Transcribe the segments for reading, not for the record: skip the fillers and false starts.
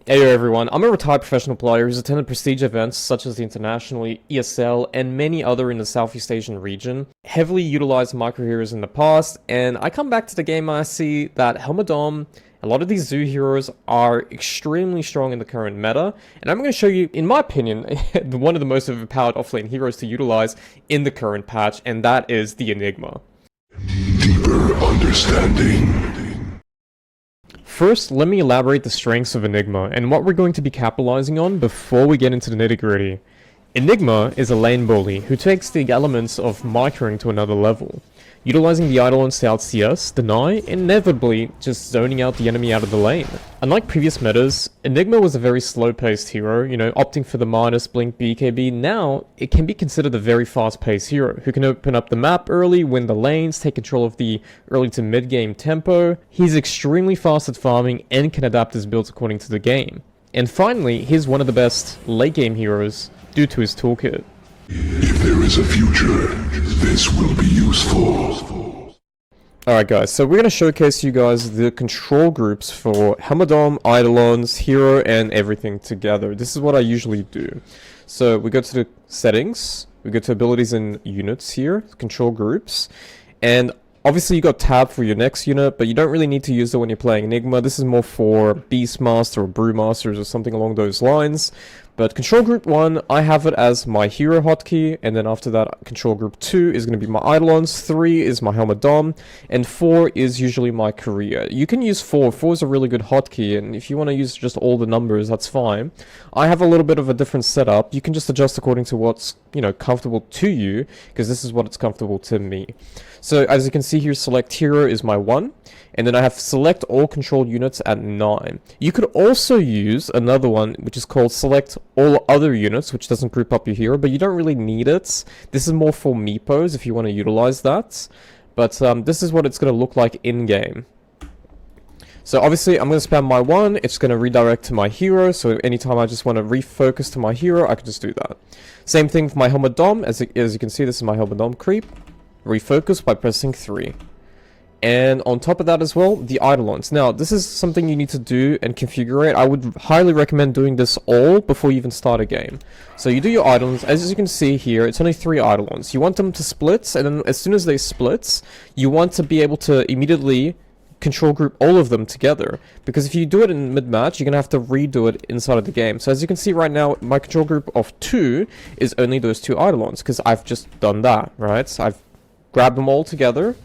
Hey everyone, I'm a retired professional player who's attended prestige events such as the International, ESL, and many other in the Southeast Asian region, heavily utilized micro heroes in the past, and I come back to the game and I see that Helmadom, a lot of these zoo heroes are extremely strong in the current meta, and I'm going to show you, in my opinion, one of the most overpowered offlane heroes to utilize in the current patch, and that is the Enigma. Deeper understanding. First, let me elaborate the strengths of Enigma and what we're going to be capitalizing on before we get into the nitty-gritty. Enigma is a lane bully who takes the elements of microing to another level, utilizing the Eidolons to out CS, deny, and inevitably just zoning out the enemy out of the lane. Unlike previous metas, Enigma was a very slow-paced hero, opting for the minus blink BKB. Now, it can be considered a very fast-paced hero, who can open up the map early, win the lanes, take control of the early to mid-game tempo. He's extremely fast at farming and can adapt his builds according to the game. And finally, he's one of the best late-game heroes due to his toolkit. If there is a future, this will be useful. Alright guys, so we're going to showcase you guys the control groups for Helmadom, Eidolons, Hero, and everything together. This is what I usually do. So we go to the settings, we go to abilities and units here, control groups, and obviously you got tab for your next unit, but you don't really need to use it when you're playing Enigma. This is more for Beastmaster or Brewmasters or something along those lines. But control group 1, I have it as my hero hotkey, and then after that, control group 2 is going to be my Eidolons, 3 is my Helmadom, and 4 is usually my career. You can use 4. 4 is a really good hotkey, and if you want to use just all the numbers, that's fine. I have a little bit of a different setup. You can just adjust according to what's, comfortable to you, because this is what it's comfortable to me. So as you can see here, select hero is my 1, and then I have select all controlled units at 9. You could also use another one, which is called select all other units, which doesn't group up your hero, but you don't really need it. This is more for meepos if you want to utilize that. But this is what it's going to look like in-game. So obviously I'm going to spam my 1, it's going to redirect to my hero, so anytime I just want to refocus to my hero, I can just do that. Same thing for my Helmadom, as you can see, this is my Helmadom creep. Refocus by pressing 3. And on top of that as well, the Eidolons. Now, this is something you need to do and configure it. I would highly recommend doing this all before you even start a game. So you do your Eidolons. As you can see here, it's only 3 Eidolons. You want them to split, and then as soon as they split, you want to be able to immediately control group all of them together. Because if you do it in mid-match, you're going to have to redo it inside of the game. So as you can see right now, my control group of 2 is only those 2 Eidolons, because I've just done that, right? So I've grabbed them all together,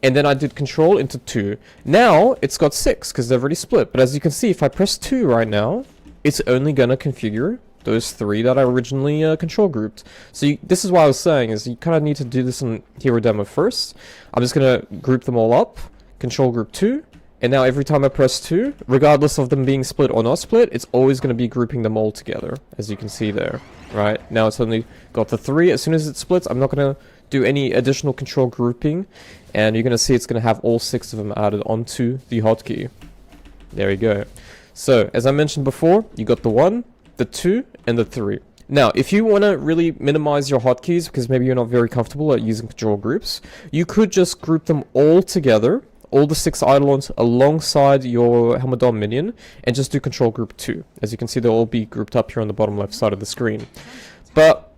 and then I did control into 2. Now, it's got 6, because they've already split. But as you can see, if I press 2 right now, it's only going to configure those 3 that I originally control grouped. So this is what I was saying, is you kind of need to do this in Hero Demo first. I'm just going to group them all up, control group 2, and now every time I press 2, regardless of them being split or not split, it's always going to be grouping them all together, as you can see there. Right? Now it's only got the 3. As soon as it splits, I'm not going to do any additional control grouping, and you're going to see it's going to have all 6 of them added onto the hotkey. There you go. So, as I mentioned before, you got the 1, the 2, and the 3. Now, if you want to really minimize your hotkeys, because maybe you're not very comfortable at using control groups, you could just group them all together, all the 6 Eidolons alongside your Helmadom minion, and just do control group 2. As you can see, they'll all be grouped up here on the bottom left side of the screen. But,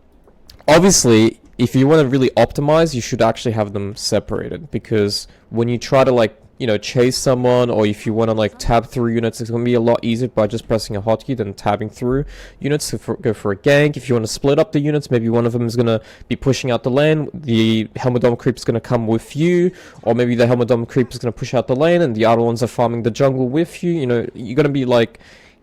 obviously, if you want to really optimize, you should actually have them separated, because when you try to chase someone, or if you want to tab through units, it's going to be a lot easier by just pressing a hotkey than tabbing through units to go for a gank. If you want to split up the units, maybe one of them is going to be pushing out the lane, the Helmadom creep is going to come with you, or maybe the Helmadom creep is going to push out the lane and the other ones are farming the jungle with you. You're going to be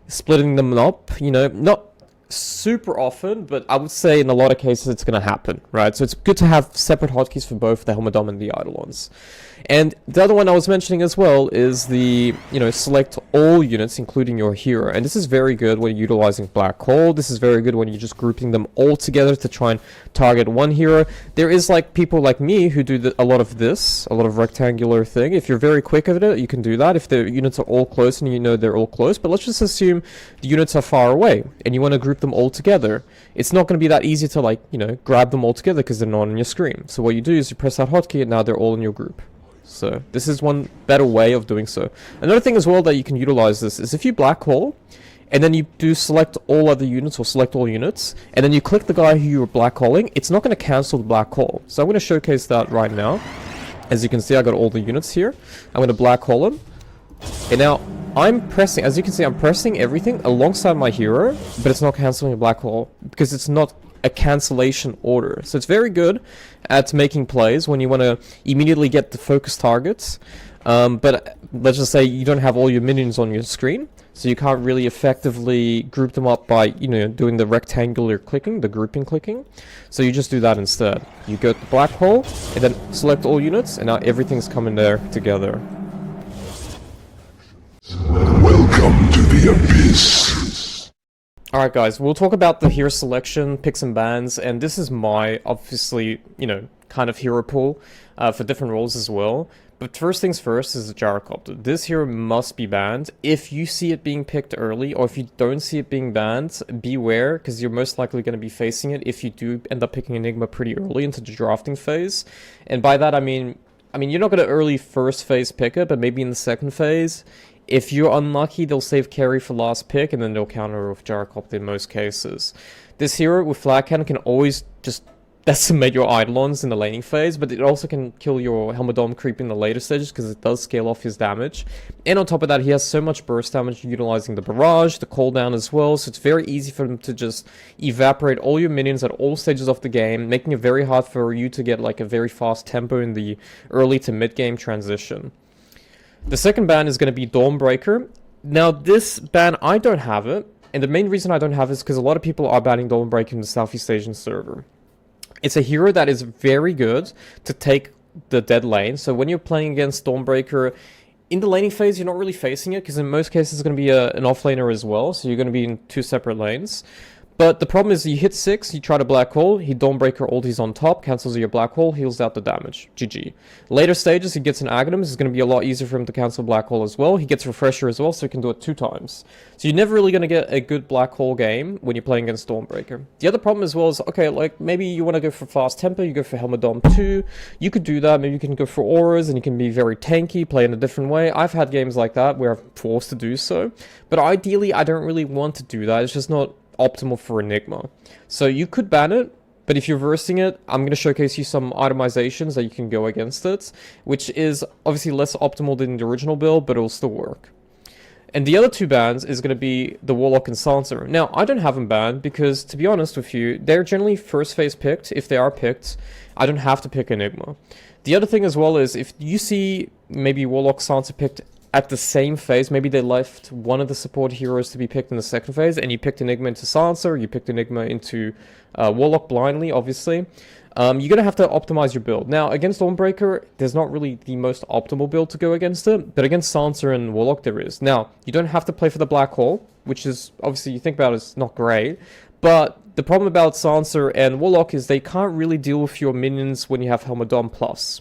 splitting them up, not super often, but I would say in a lot of cases it's going to happen, right? So it's good to have separate hotkeys for both the Helmadom and the Eidolons. And the other one I was mentioning as well is the, select all units, including your hero. And this is very good when you're utilizing Black Hole. This is very good when you're just grouping them all together to try and target one hero. There is people like me who do a lot of this, a lot of rectangular thing. If you're very quick at it, you can do that if the units are all close and you know they're all close. But let's just assume the units are far away and you want to group them all together. It's not going to be that easy to grab them all together because they're not on your screen. So what you do is you press that hotkey and now they're all in your group. So this is one better way of doing so. Another thing as well that you can utilize this is if you black hole and then you do select all other units or select all units, and then you click the guy who you're black holing, it's not going to cancel the black hole. So I'm going to showcase that right now. As you can see, I got all the units here. I'm going to black hole them. And now I'm pressing, as you can see, I'm pressing everything alongside my hero, but it's not canceling a black hole because it's not a cancellation order. So it's very good at making plays when you want to immediately get the focus targets. But let's just say you don't have all your minions on your screen, so you can't really effectively group them up by, you know, doing the rectangular clicking, the grouping clicking. So you just do that instead. You go to the black hole, and then select all units, and now everything's coming there together. Welcome to the Abyss. Alright guys, we'll talk about the hero selection, picks and bans, and this is my, obviously, you know, kind of hero pool for different roles as well. But first things first is the gyrocopter. This hero must be banned. If you see it being picked early, or if you don't see it being banned, beware, because you're most likely going to be facing it if you do end up picking Enigma pretty early into the drafting phase. And by that I mean you're not going to early first phase pick it, but maybe in the second phase. If you're unlucky, they'll save carry for last pick, and then they'll counter with gyrocopter in most cases. This hero with flag cannon can always just decimate your Eidolons in the laning phase, but it also can kill your Helmadom creep in the later stages because it does scale off his damage. And on top of that, he has so much burst damage utilizing the barrage, the cooldown as well, so it's very easy for him to just evaporate all your minions at all stages of the game, making it very hard for you to get like a very fast tempo in the early to mid game transition. The second ban is going to be Dawnbreaker. Now this ban, I don't have it, and the main reason I don't have it is because a lot of people are banning Dawnbreaker in the Southeast Asian server. It's a hero that is very good to take the dead lane. So when you're playing against Dawnbreaker, in the laning phase, you're not really facing it, because in most cases it's going to be an offlaner as well. So you're going to be in two separate lanes. But the problem is you hit 6, you try to black hole, he Dawnbreaker ultis on top, cancels your black hole, heals out the damage. GG. Later stages, he gets an Aghanim, it's going to be a lot easier for him to cancel black hole as well. He gets Refresher as well, so he can do it 2 times. So you're never really going to get a good black hole game when you're playing against Dawnbreaker. The other problem as well is, okay, like maybe you want to go for fast tempo, you go for Helmadom 2, you could do that, maybe you can go for auras and you can be very tanky, play in a different way. I've had games like that where I'm forced to do so, but ideally I don't really want to do that, it's just not optimal for Enigma. So you could ban it, but if you're versing it, I'm going to showcase you some itemizations that you can go against it, which is obviously less optimal than the original build, but it'll still work. And the other 2 bans is going to be the Warlock and Sansa. Now, I don't have them banned because, to be honest with you, they're generally first phase picked. If they are picked, I don't have to pick Enigma. The other thing as well is, if you see maybe Warlock, Sansa picked at the same phase, maybe they left one of the support heroes to be picked in the second phase, and you picked Enigma into Sansa, or you picked Enigma into Warlock blindly, obviously. You're going to have to optimize your build. Now, against Dawnbreaker, there's not really the most optimal build to go against it, but against Sansa and Warlock there is. Now, you don't have to play for the Black Hole, which is, obviously, you think about it, it's not great, but the problem about Sansa and Warlock is they can't really deal with your minions when you have Helmadom Plus.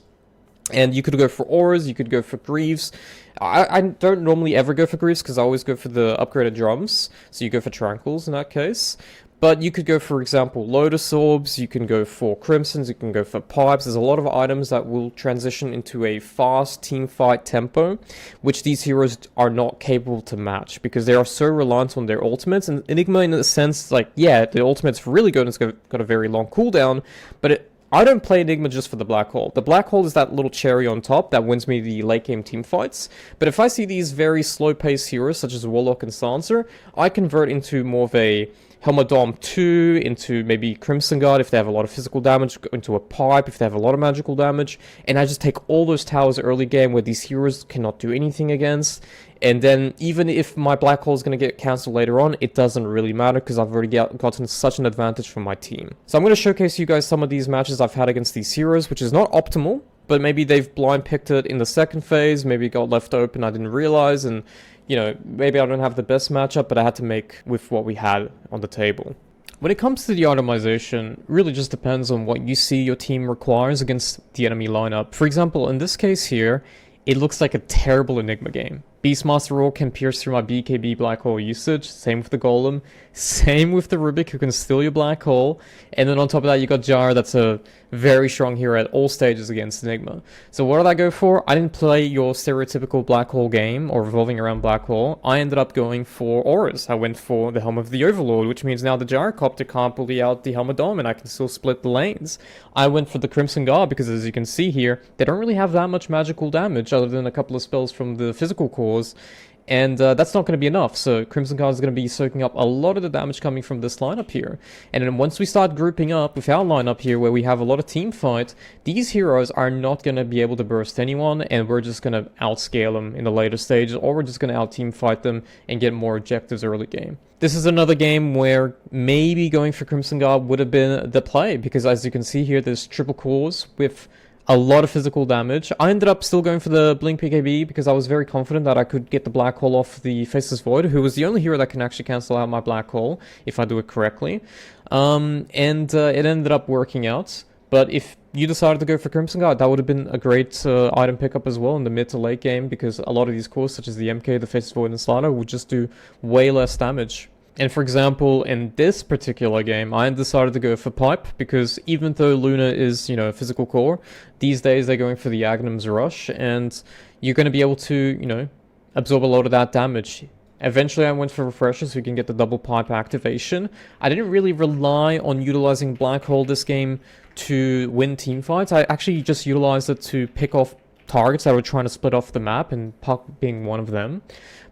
And you could go for auras, you could go for Greaves. I don't normally ever go for Greaves because I always go for the upgraded drums. So you go for Tranquils in that case. But you could go, for example, Lotus Orbs, you can go for Crimsons, you can go for Pipes. There's a lot of items that will transition into a fast teamfight tempo, which these heroes are not capable to match because they are so reliant on their ultimates. And Enigma, in a sense, like, yeah, the ultimate's really good and it's got a very long cooldown, but I don't play Enigma just for the Black Hole. The Black Hole is that little cherry on top that wins me the late game team fights. But if I see these very slow paced heroes such as Warlock and Sansa, I convert into more of a Helmadom 2, into maybe Crimson Guard if they have a lot of physical damage, into a Pipe if they have a lot of magical damage, and I just take all those towers early game where these heroes cannot do anything against. And then even if my Black Hole is going to get cancelled later on, it doesn't really matter because I've already gotten such an advantage from my team. So I'm going to showcase you guys some of these matches I've had against these heroes, which is not optimal, but maybe they've blind picked it in the second phase, maybe it got left open, I didn't realize, and you know, maybe I don't have the best matchup, but I had to make with what we had on the table. When it comes to the itemization, really just depends on what you see your team requires against the enemy lineup. For example, in this case here, it looks like a terrible Enigma game Beastmaster Orc can pierce through my BKB black hole usage. Same with the Golem. Same with the Rubik, who can steal your black hole. And then on top of that, you got Jar, that's a very strong hero at all stages against Enigma. So what did I go for? I didn't play your stereotypical black hole game or revolving around black hole. I ended up going for auras. I went for the Helm of the Overlord, which means now the Gyrocopter can't bully out the Helmadom and I can still split the lanes. I went for the Crimson Guard because, as you can see here, they don't really have that much magical damage other than a couple of spells from the physical cores. And that's not going to be enough, so Crimson Guard is going to be soaking up a lot of the damage coming from this lineup here. And then once we start grouping up with our lineup here, where we have a lot of team fight, these heroes are not going to be able to burst anyone, and we're just going to outscale them in the later stages, or we're just going to out-team fight them and get more objectives early game. This is another game where maybe going for Crimson Guard would have been the play, because as you can see here, there's triple cores with a lot of physical damage. I ended up still going for the Blink BKB because I was very confident that I could get the Black Hole off the Faceless Void, who was the only hero that can actually cancel out my Black Hole, if I do it correctly. It ended up working out. But if you decided to go for Crimson Guard, that would have been a great item pickup as well in the mid to late game, because a lot of these cores, such as the MK, the Faceless Void, and Slider, would just do way less damage. And for example, in this particular game, I decided to go for Pipe, because even though Luna is, you know, a physical core, these days they're going for the Agnum's Rush, and you're going to be able to, you know, absorb a lot of that damage. Eventually I went for Refresher so we can get the double Pipe activation. I didn't really rely on utilizing Black Hole this game to win team fights. I actually just utilized it to pick off targets that were trying to split off the map, and Puck being one of them.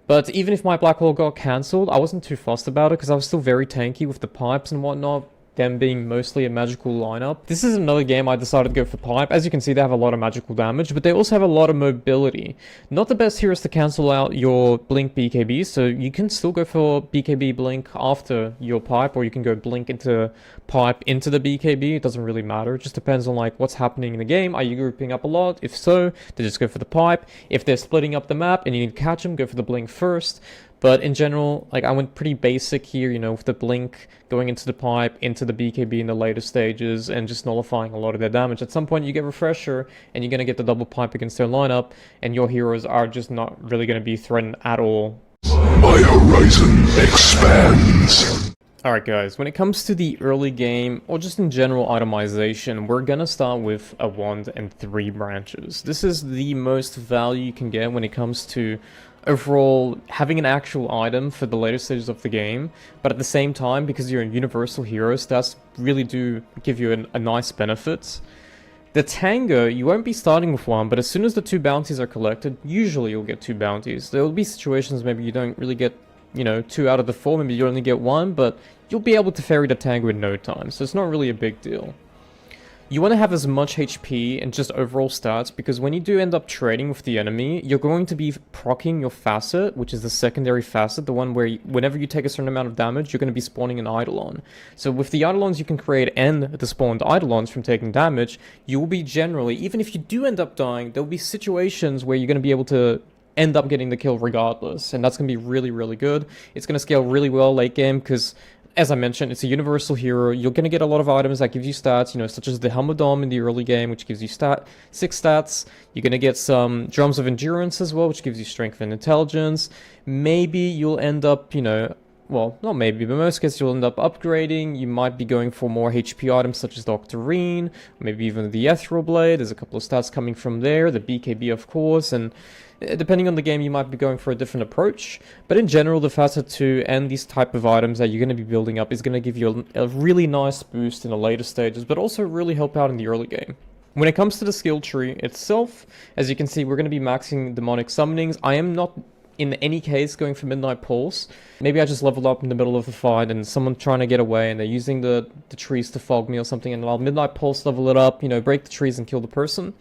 But even if my Black Hole got cancelled, I wasn't too fussed about it because I was still very tanky with the pipes and whatnot, them being mostly a magical lineup. This is another game I decided to go for Pipe. As you can see, they have a lot of magical damage, but they also have a lot of mobility. Not the best heroes to cancel out your Blink BKB, so you can still go for BKB Blink after your Pipe, or you can go Blink into Pipe into the BKB. It doesn't really matter. It just depends on like what's happening in the game. Are you grouping up a lot? If so, then just go for the Pipe. If they're splitting up the map and you need to catch them, go for the Blink first. But in general, like I went pretty basic here, you know, with the Blink going into the Pipe, into the BKB in the later stages, and just nullifying a lot of their damage. At some point you get Refresher, and you're going to get the double Pipe against their lineup, and your heroes are just not really going to be threatened at all. My horizon expands. Alright guys, when it comes to the early game, or just in general itemization, we're gonna start with a wand and 3 branches. This is the most value you can get when it comes to overall having an actual item for the later stages of the game, but at the same time, because you're a universal hero, stats really do give you a nice benefit. The Tango, you won't be starting with 1, but as soon as the 2 bounties are collected, usually you'll get 2 bounties. There will be situations maybe you don't really get, you know, 2 out of the 4, maybe you only get 1, but you'll be able to ferry the Tango in no time, so it's not really a big deal. You want to have as much HP and just overall stats, because when you do end up trading with the enemy, you're going to be proccing your facet, which is the secondary facet, the one where whenever you take a certain amount of damage, you're going to be spawning an Eidolon. So with the Eidolons you can create and the spawned Eidolons from taking damage, you will be generally, even if you do end up dying, there will be situations where you're going to be able to end up getting the kill regardless, and that's going to be really, really good. It's going to scale really well late game, because as I mentioned, it's a universal hero. You're going to get a lot of items that give you stats, you know, such as the Helmadom in the early game, which gives you 6 stats. You're going to get some Drums of Endurance as well, which gives you strength and intelligence. Maybe you'll end up, you know, well, not maybe, but in most cases you'll end up upgrading. You might be going for more HP items such as the Octarine, maybe even the Ethereal Blade. There's a couple of stats coming from there, the BKB of course, and depending on the game you might be going for a different approach. But in general, the Facet 2 and these type of items that you're going to be building up is going to give you a really nice boost in the later stages, but also really help out in the early game. When it comes to the skill tree itself, as you can see, we're going to be maxing demonic summonings. I am not in any case going for Midnight Pulse. Maybe I just leveled up in the middle of the fight and someone trying to get away and they're using the trees to fog me or something, and I'll Midnight Pulse, level it up, you know, break the trees and kill the person.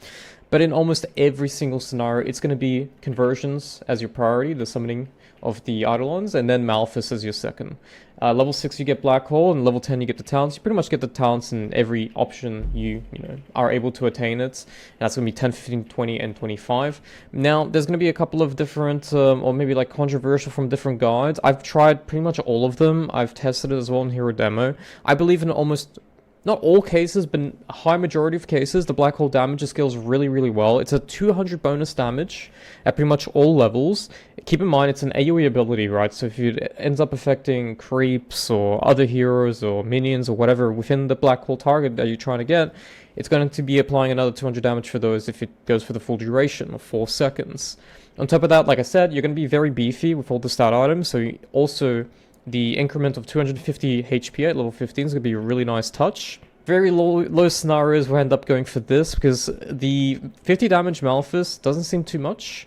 But in almost every single scenario, it's going to be conversions as your priority, the summoning of the Eidolons, and then Malphus as your second. Level 6 you get Black Hole, and level 10 you get the talents. You pretty much get the talents in every option you know are able to attain it. And that's going to be 10, 15, 20, and 25. Now, there's going to be a couple of different, or maybe like controversial from different guides. I've tried pretty much all of them. I've tested it as well in Hero Demo. I believe in almost not all cases, but in a high majority of cases, the black hole damage scales really, really well. It's a 200 bonus damage at pretty much all levels. Keep in mind, it's an AoE ability, right? So if it ends up affecting creeps or other heroes or minions or whatever within the black hole target that you're trying to get, it's going to be applying another 200 damage for those if it goes for the full duration of 4 seconds. On top of that, like I said, you're going to be very beefy with all the stat items, so also the increment of 250 HP at level 15 is going to be a really nice touch. Very low scenarios will end up going for this, because the 50 damage Malphus doesn't seem too much.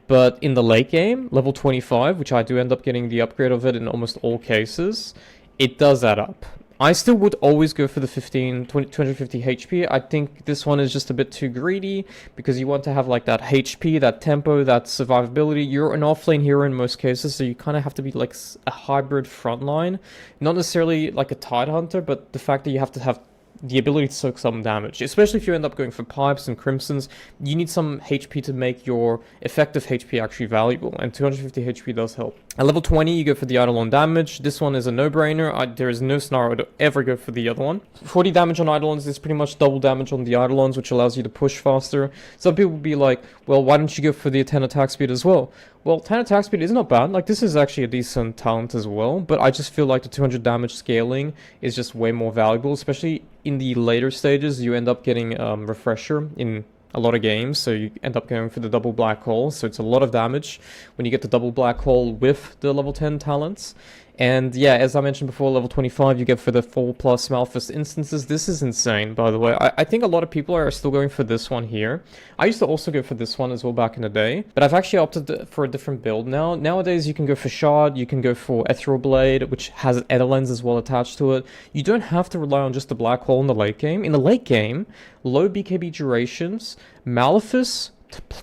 But in the late game, level 25, which I do end up getting the upgrade of it in almost all cases, it does add up. I still would always go for the 250 HP. I think this one is just a bit too greedy, because you want to have like that HP, that tempo, that survivability. You're an offlane hero in most cases, so you kind of have to be like a hybrid frontline. Not necessarily like a Tide Hunter, but the fact that you have to have the ability to soak some damage, especially if you end up going for pipes and crimsons. You need some HP to make your effective HP actually valuable, and 250 HP does help. At level 20, you go for the Eidolon damage. This one is a no-brainer. There is no scenario to ever go for the other one. 40 damage on Eidolons is pretty much double damage on the Eidolons, which allows you to push faster. Some people will be like, well, why don't you go for the 10 attack speed as well? Well, 10 attack speed is not bad. Like, this is actually a decent talent as well, but I just feel like the 200 damage scaling is just way more valuable, especially in the later stages. You end up getting refresher in a lot of games, so you end up going for the double black hole, so it's a lot of damage when you get the double black hole with the level 10 talents. And yeah, as I mentioned before, level 25 you get for the 4+ Malphus instances. This is insane, by the way. I think a lot of people are still going for this one here. I used to also go for this one as well back in the day, but I've actually opted for a different build now. Nowadays you can go for Shard, you can go for Ethereal Blade, which has Edelens as well attached to it. You don't have to rely on just the black hole in the late game. In the late game, low BKB durations, Malphus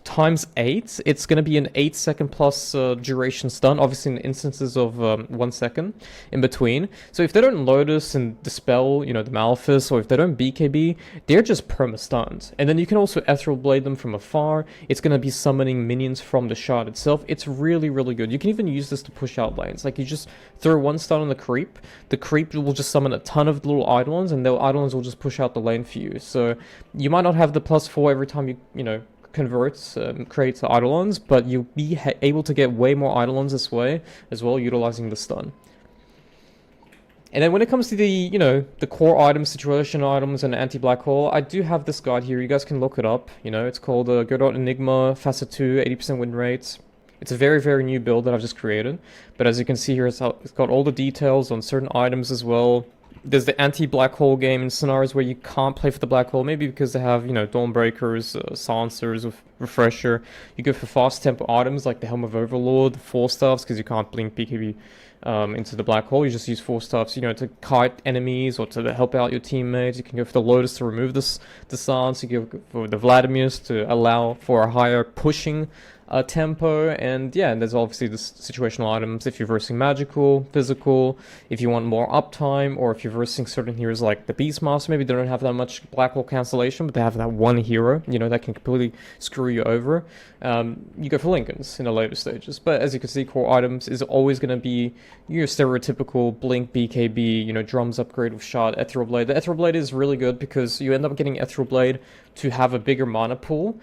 times 8, it's going to be an 8-second plus duration stun, obviously in instances of 1 second in between. So if they don't Lotus and dispel, you know, the Malphus, or if they don't BKB, they're just perma-stunned. And then you can also Ethereal Blade them from afar. It's going to be summoning minions from the shard itself. It's really, really good. You can even use this to push out lanes. Like, you just throw one stun on the creep will just summon a ton of little Eidolons, and the Eidolons will just push out the lane for you. So you might not have the +4 every time you know, converts, creates Eidolons, but you'll be able to get way more Eidolons this way as well, utilizing the stun. And then when it comes to the, you know, the core items, situation items, and anti-black hole, I do have this guide here. You guys can look it up. You know, it's called Godot Enigma, Facet 2, 80% win rates. It's a very, very new build that I've just created. But as you can see here, it's got all the details on certain items as well. There's the anti-black hole game in scenarios where you can't play for the black hole, maybe because they have, you know, Dawnbreakers, silencers with refresher. You go for fast tempo items like the Helm of Overlord, the 4-staffs, because you can't blink BKB into the black hole. You just use 4-staffs, you know, to kite enemies or to help out your teammates. You can go for the Lotus to remove the silence. You go for the Vladimir's to allow for a higher pushing tempo. And yeah, there's obviously the situational items if you're versing magical, physical, if you want more uptime, or if you're versing certain heroes like the Beastmaster. Maybe they don't have that much black hole cancellation, but they have that one hero, you know, that can completely screw you over. You go for Lincolns in the later stages. But as you can see, core items is always going to be your stereotypical blink BKB, you know, drums upgrade with shot, Ethereal Blade. The Ethereal Blade is really good because you end up getting Ethereal Blade to have a bigger mana pool,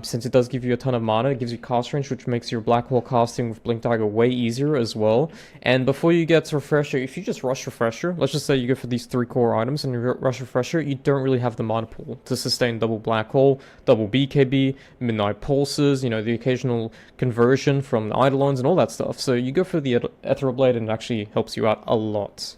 since it does give you a ton of mana. It gives you cast range, which makes your black hole casting with Blink Dagger way easier as well. And before you get to Refresher, if you just rush Refresher, let's just say you go for these 3 core items and you rush Refresher, you don't really have the mana pool to sustain double black hole, double BKB, midnight pulses, you know, the occasional conversion from the Eidolons and all that stuff. So you go for the Ethereal Blade and it actually helps you out a lot.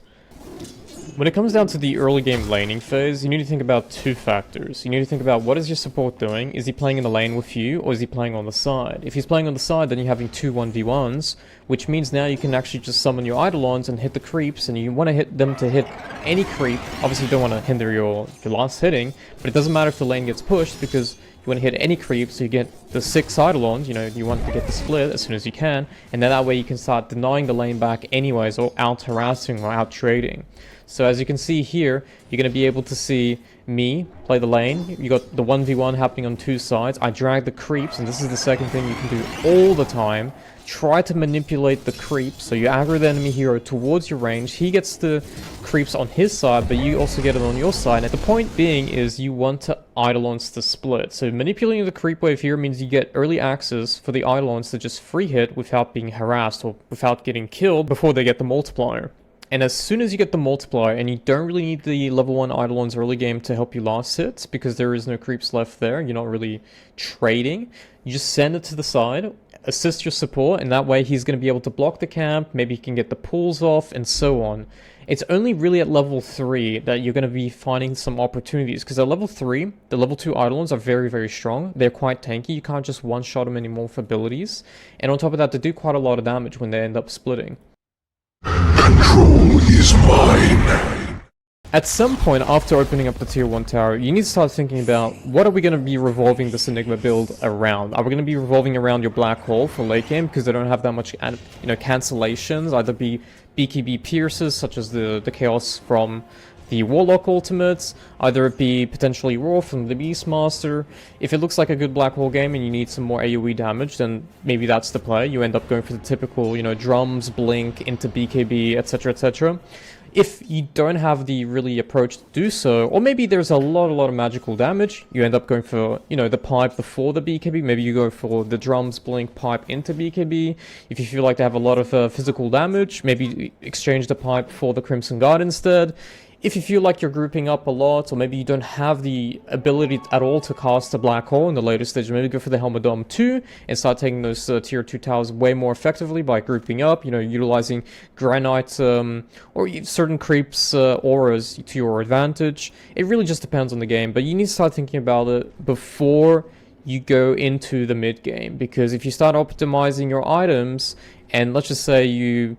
When it comes down to the early game laning phase, you need to think about 2 factors. You need to think about, what is your support doing? Is he playing in the lane with you, or is he playing on the side? If he's playing on the side, then you're having 2 1v1s, which means now you can actually just summon your Eidolons and hit the creeps, and you want to hit them to hit any creep. Obviously you don't want to hinder your last hitting, but it doesn't matter if the lane gets pushed, because you want to hit any creep, so you get the 6 Eidolons, you know, you want to get the split as soon as you can, and then that way you can start denying the lane back anyways, or out-harassing or out-trading. So as you can see here, you're going to be able to see me play the lane. You got the 1v1 happening on two sides. I drag the creeps, and this is the second thing you can do all the time. Try to manipulate the creeps, so you aggro the enemy hero towards your range. He gets the creeps on his side, but you also get it on your side. And the point being is you want to Eidolons to split. So manipulating the creep wave here means you get early access for the Eidolons to just free hit without being harassed or without getting killed before they get the multiplier. And as soon as you get the multiplier, and you don't really need the level 1 Eidolons early game to help you last hits, because there is no creeps left there, you're not really trading, you just send it to the side, assist your support, and that way he's going to be able to block the camp, maybe he can get the pulls off, and so on. It's only really at level 3 that you're going to be finding some opportunities, because at level 3, the level 2 Eidolons are very, very strong. They're quite tanky, you can't just one-shot them anymore with abilities, and on top of that, they do quite a lot of damage when they end up splitting. Control is mine. At some point after opening up the tier 1 tower, you need to start thinking about what are we going to be revolving this Enigma build around. Are we going to be revolving around your black hole for late game because they don't have that much cancellations, either be BKB pierces such as the chaos from the Warlock ultimates, either it be potentially Raw from the Beastmaster. If it looks like a good black hole game and you need some more AoE damage, then maybe that's the play. You end up going for the typical, drums, blink, into BKB, etc, etc. If you don't have the really approach to do so, or maybe there's a lot of magical damage, you end up going for, the pipe before the BKB. Maybe you go for the drums, blink, pipe into BKB. If you feel like they have a lot of physical damage, maybe exchange the pipe for the Crimson Guard instead. If you feel like you're grouping up a lot, or maybe you don't have the ability at all to cast a black hole in the later stage, maybe go for the Helmadom 2 and start taking those tier 2 towers way more effectively by grouping up, utilizing granite or certain creeps auras to your advantage. It really just depends on the game, but you need to start thinking about it before you go into the mid game, because if you start optimizing your items, and let's just say you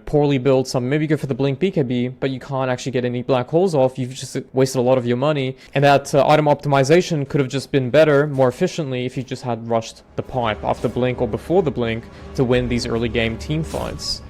poorly build some, maybe go for the blink BKB, but you can't actually get any black holes off, you've just wasted a lot of your money, and that item optimization could have just been better, more efficiently, if you just had rushed the pipe after blink or before the blink to win these early game team fights.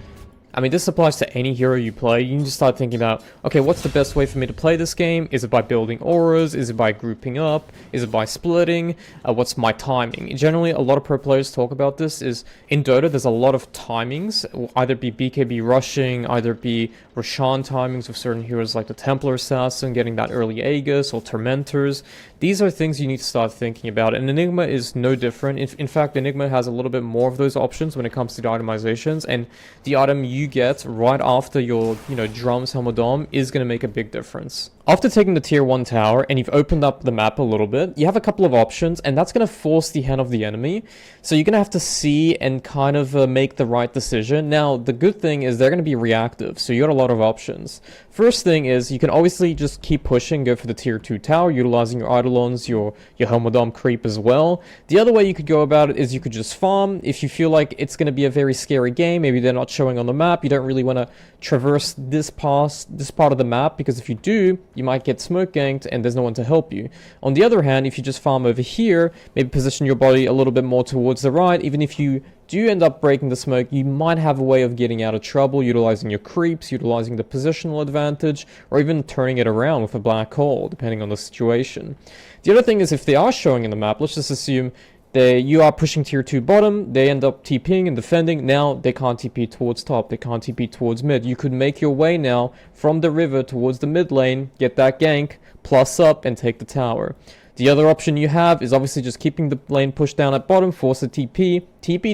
I mean, this applies to any hero you play. You can just start thinking about, okay, what's the best way for me to play this game? Is it by building auras? Is it by grouping up? Is it by splitting? What's my timing? Generally, a lot of pro players talk about this. Is in Dota, there's a lot of timings. It will either be BKB rushing, either be Roshan timings with certain heroes like the Templar Assassin, getting that early Aegis, or Tormentors. These are things you need to start thinking about, and Enigma is no different. In fact, Enigma has a little bit more of those options when it comes to the itemizations, and the item you get right after your, drums Helmadom is going to make a big difference. After taking the tier 1 tower and you've opened up the map a little bit, you have a couple of options, and that's going to force the hand of the enemy. So you're going to have to see and kind of make the right decision. Now, the good thing is they're going to be reactive, so you got a lot of options. First thing is you can obviously just keep pushing, go for the tier 2 tower, utilizing your Eidolons, your Helmadom creep as well. The other way you could go about it is you could just farm. If you feel like it's going to be a very scary game, maybe they're not showing on the map, you don't really want to traverse this part of the map, because if you do, you might get smoke ganked and there's no one to help you. On the other hand, if you just farm over here, maybe position your body a little bit more towards the right, even if you do end up breaking the smoke, you might have a way of getting out of trouble, utilizing your creeps, utilizing the positional advantage, or even turning it around with a black hole, depending on the situation. The other thing is, if they are showing in the map, let's just assume you are pushing tier 2 bottom, they end up TPing and defending. Now they can't TP towards top, they can't TP towards mid. You could make your way now from the river towards the mid lane, get that gank, plus up, and take the tower. The other option you have is obviously just keeping the lane pushed down at bottom, force a TP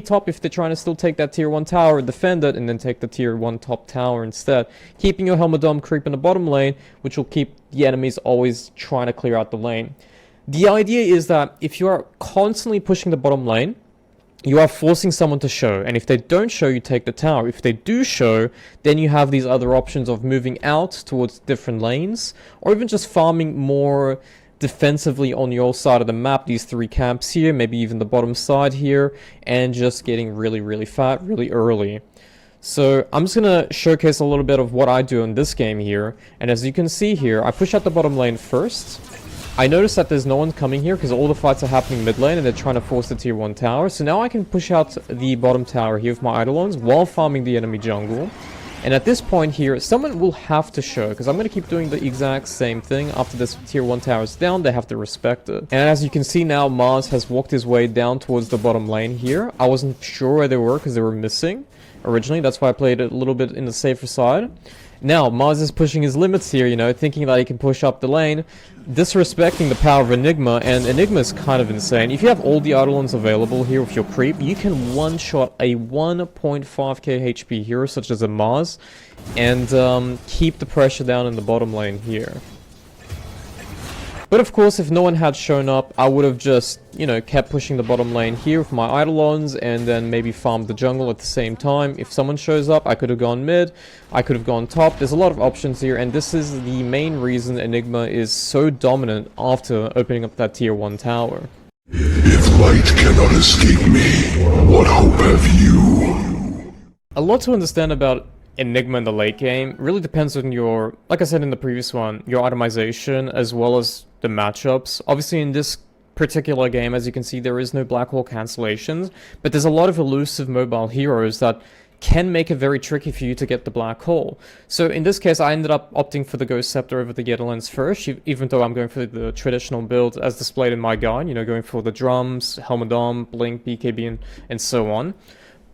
top if they're trying to still take that tier 1 tower, defend it, and then take the tier 1 top tower instead. Keeping your Helmadom creep in the bottom lane, which will keep the enemies always trying to clear out the lane. The idea is that if you are constantly pushing the bottom lane, you are forcing someone to show, and if they don't show, you take the tower. If they do show, then you have these other options of moving out towards different lanes, or even just farming more defensively on your side of the map, these 3 camps here, maybe even the bottom side here, and just getting really fat really early. So I'm just going to showcase a little bit of what I do in this game here, and as you can see here, I push out the bottom lane first. I notice that there's no one coming here because all the fights are happening mid lane and they're trying to force the tier 1 tower. So now I can push out the bottom tower here with my Eidolons while farming the enemy jungle. And at this point here, someone will have to show, because I'm going to keep doing the exact same thing. After this tier 1 tower is down, they have to respect it. And as you can see now, Mars has walked his way down towards the bottom lane here. I wasn't sure where they were because they were missing originally. That's why I played it a little bit in the safer side. Now, Mars is pushing his limits here, you know, thinking that he can push up the lane, disrespecting the power of Enigma, and Enigma is kind of insane. If you have all the Eidolons available here with your creep, you can one-shot a 1.5k HP hero such as a Mars, and keep the pressure down in the bottom lane here. But of course, if no one had shown up, I would have just, you know, kept pushing the bottom lane here with my Eidolons and then maybe farmed the jungle at the same time. If someone shows up, I could have gone mid, I could have gone top. There's a lot of options here, and this is the main reason Enigma is so dominant after opening up that tier 1 tower. If light cannot escape me, what hope have you? A lot to understand about Enigma in the late game really depends on your, like I said in the previous one, your itemization as well as the matchups. Obviously in this particular game, as you can see, there is no black hole cancellations, but there's a lot of elusive mobile heroes that can make it very tricky for you to get the black hole. So in this case, I ended up opting for the Ghost Scepter over the Eidolons first, even though I'm going for the traditional build as displayed in my guide, you know, going for the drums, Helmadom, Blink, BKB, and so on.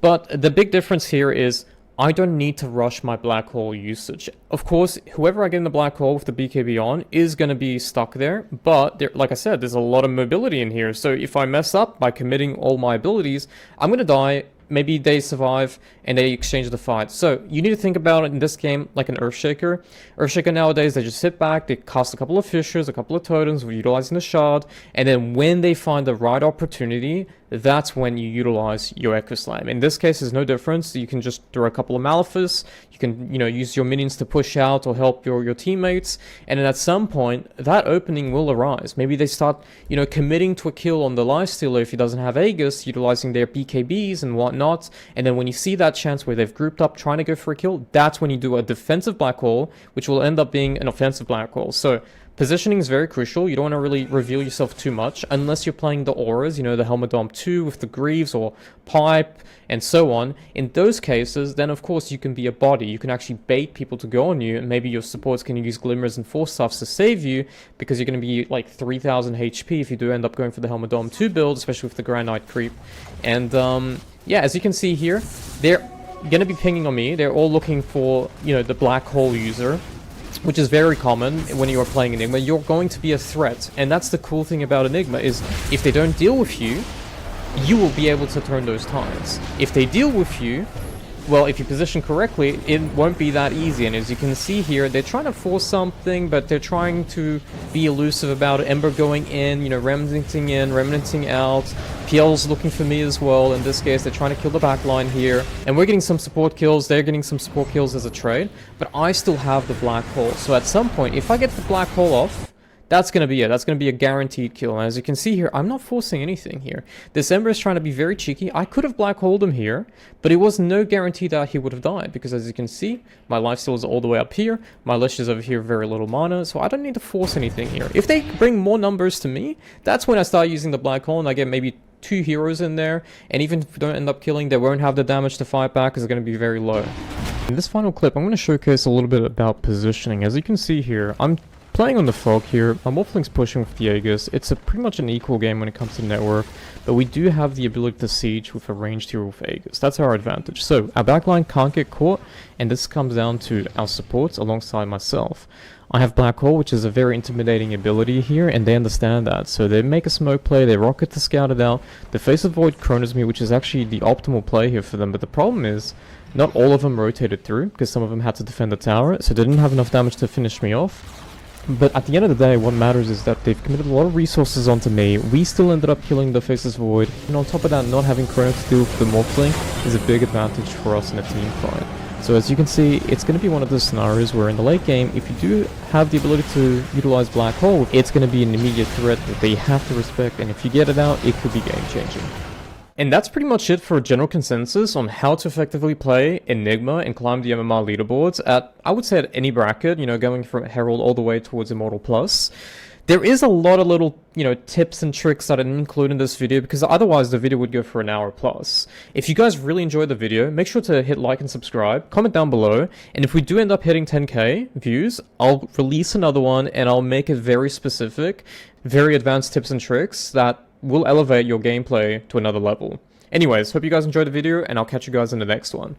But the big difference here is I don't need to rush my black hole usage. Of course, whoever I get in the black hole with the BKB on is going to be stuck there, but there, like I said, there's a lot of mobility in here. So if I mess up by committing all my abilities, I'm going to die. Maybe they survive and they exchange the fight. So you need to think about it in this game like an Earthshaker. Earthshaker nowadays, they just sit back, they cast a couple of fissures, a couple of totems, utilizing the shard, and then when they find the right opportunity, that's when you utilize your Echo Slam. In this case, there's no difference. You can just throw a couple of Malefice, you can, you know, use your minions to push out or help your teammates, and then at some point, that opening will arise. Maybe they start, you know, committing to a kill on the Lifestealer if he doesn't have Aegis, utilizing their BKBs and whatnot, and then when you see that chance where they've grouped up trying to go for a kill, that's when you do a defensive black hole, which will end up being an offensive black hole. So positioning is very crucial. You don't want to really reveal yourself too much unless you're playing the auras, you know, the Helmadom 2 with the Greaves or Pipe and so on. In those cases, then of course you can be a body. You can actually bait people to go on you, and maybe your supports can use Glimmers and Force Staffs to save you because you're going to be like 3000 HP if you do end up going for the Helmadom 2 build, especially with the Grand Knight creep. And yeah, as you can see here, they're going to be pinging on me. They're all looking for, you know, the black hole user, which is very common when you are playing Enigma. You're going to be a threat, and that's the cool thing about Enigma is if they don't deal with you, you will be able to turn those tides. If they deal with you, well, if you position correctly, it won't be that easy. And as you can see here, they're trying to force something, but they're trying to be elusive about it. Ember going in, you know, remnanting in, remnanting out. PL's looking for me as well. In this case, they're trying to kill the backline here. And we're getting some support kills. They're getting some support kills as a trade. But I still have the black hole. So at some point, if I get the black hole off, that's going to be it. That's going to be a guaranteed kill. And as you can see here, I'm not forcing anything here. This Ember is trying to be very cheeky. I could have black holed him here, but it was no guarantee that he would have died. Because as you can see, my lifesteal is all the way up here. My Lich is over here, very little mana. So I don't need to force anything here. If they bring more numbers to me, that's when I start using the black hole and I get maybe 2 heroes in there. And even if we don't end up killing, they won't have the damage to fight back because it's going to be very low. In this final clip, I'm going to showcase a little bit about positioning. As you can see here, I'm playing on the Fog here. My Morphling's pushing with the Aegis. It's pretty much an equal game when it comes to network, but we do have the ability to siege with a ranged hero with Aegis. That's our advantage. So our backline can't get caught, and this comes down to our supports alongside myself. I have Black Hole, which is a very intimidating ability here, and they understand that. So they make a smoke play, they rocket to scout it out. The Face of Void chronos me, which is actually the optimal play here for them, but the problem is, not all of them rotated through, because some of them had to defend the tower, so they didn't have enough damage to finish me off. But at the end of the day, what matters is that they've committed a lot of resources onto me. We still ended up killing the Faceless Void. And on top of that, not having Chrono to deal with the Morphling is a big advantage for us in a team fight. So as you can see, it's going to be one of those scenarios where in the late game, if you do have the ability to utilize Black Hole, it's going to be an immediate threat that they have to respect. And if you get it out, it could be game-changing. And that's pretty much it for a general consensus on how to effectively play Enigma and climb the MMR leaderboards at, I would say, at any bracket, you know, going from Herald all the way towards Immortal Plus. There is a lot of little, tips and tricks that I didn't include in this video because otherwise the video would go for an hour plus. If you guys really enjoyed the video, make sure to hit like and subscribe, comment down below, and if we do end up hitting 10k views, I'll release another one and I'll make it very specific, very advanced tips and tricks that will elevate your gameplay to another level. Anyways, hope you guys enjoyed the video and I'll catch you guys in the next one.